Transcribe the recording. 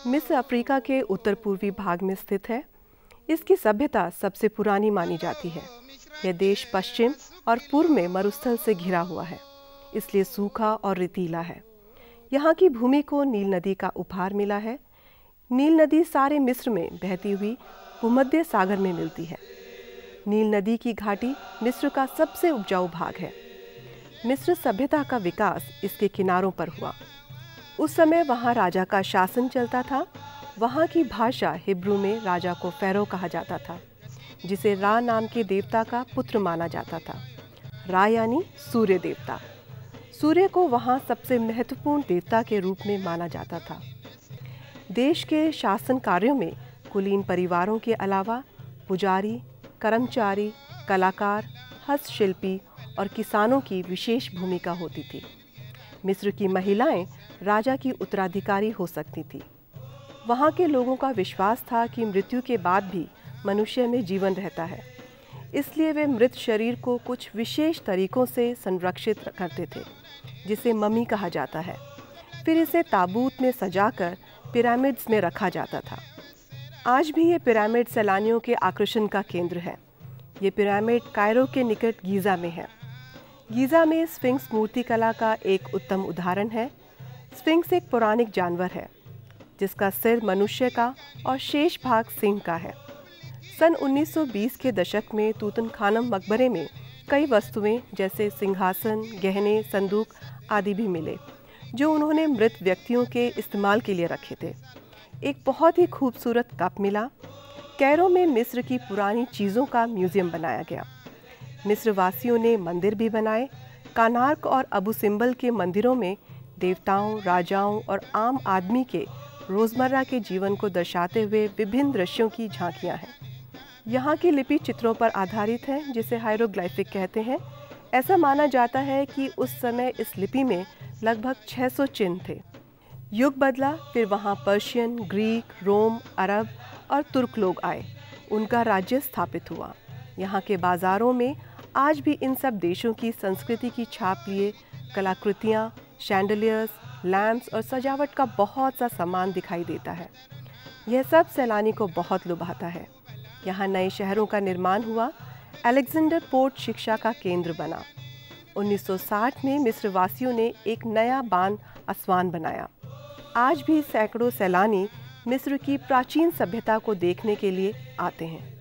मिस्र अफ्रीका के उत्तर पूर्वी भाग में स्थित है। इसकी सभ्यता सबसे पुरानी मानी जाती है। यह देश पश्चिम और पूर्व में मरुस्थल से घिरा हुआ है, इसलिए सूखा और रेतीला है। यहाँ की भूमि को नील नदी का उपहार मिला है। नील नदी सारे मिस्र में बहती हुई भूमध्य सागर में मिलती है। नील नदी की घाटी मिस्र का सबसे उपजाऊ भाग है। मिस्र सभ्यता का विकास इसके किनारों पर हुआ। उस समय वहाँ राजा का शासन चलता था। वहाँ की भाषा हिब्रू में राजा को फ़ैरो कहा जाता था, जिसे रा नाम के देवता का पुत्र माना जाता था। रा यानी सूर्य देवता। सूर्य को वहाँ सबसे महत्वपूर्ण देवता के रूप में माना जाता था। देश के शासन कार्यों में कुलीन परिवारों के अलावा पुजारी, कर्मचारी, कलाकार, हस्तशिल्पी और किसानों की विशेष भूमिका होती थी। मिस्र की महिलाएं राजा की उत्तराधिकारी हो सकती थी। वहाँ के लोगों का विश्वास था कि मृत्यु के बाद भी मनुष्य में जीवन रहता है, इसलिए वे मृत शरीर को कुछ विशेष तरीकों से संरक्षित करते थे, जिसे मम्मी कहा जाता है। फिर इसे ताबूत में सजाकर पिरामिड्स में रखा जाता था। आज भी ये पिरामिड सैलानियों के आकर्षण का केंद्र है। ये पिरामिड कायरो के निकट गीज़ा में है। गीज़ा में स्फिंक्स मूर्ति कला का एक उत्तम उदाहरण है। स्फिंक्स एक पौराणिक जानवर है, जिसका सिर मनुष्य का और शेष भाग सिंह का है। सन 1920 के दशक में तूतनखानम मकबरे में कई वस्तुएं जैसे सिंहासन, गहने, संदूक आदि भी मिले, जो उन्होंने मृत व्यक्तियों के इस्तेमाल के लिए रखे थे। एक बहुत ही खूबसूरत कप मिला। कैरो में मिस्र की पुरानी चीज़ों का म्यूज़ियम बनाया गया। मिस्र वासियों ने मंदिर भी बनाए। कानार्क और अबू सिम्बल के मंदिरों में देवताओं, राजाओं और आम आदमी के रोज़मर्रा के जीवन को दर्शाते हुए विभिन्न दृश्यों की झांकियां हैं। यहाँ की लिपि चित्रों पर आधारित है, जिसे हायरोग्लाइफिक कहते हैं। ऐसा माना जाता है कि उस समय इस लिपि में लगभग 600 चिन्ह थे। युग बदला, फिर वहाँ पर्शियन, ग्रीक, रोम, अरब और तुर्क लोग आए। उनका राज्य स्थापित हुआ। यहाँ के बाज़ारों में आज भी इन सब देशों की संस्कृति की छाप लिए कलाकृतियाँ, शैंडलियर्स, लैम्प्स और सजावट का बहुत सा सामान दिखाई देता है। यह सब सैलानी को बहुत लुभाता है। यहाँ नए शहरों का निर्माण हुआ। अलेक्जेंडर पोर्ट शिक्षा का केंद्र बना। 1960 में मिस्र वासियों ने एक नया बांध असवान बनाया। आज भी सैकड़ों सैलानी मिस्र की प्राचीन सभ्यता को देखने के लिए आते हैं।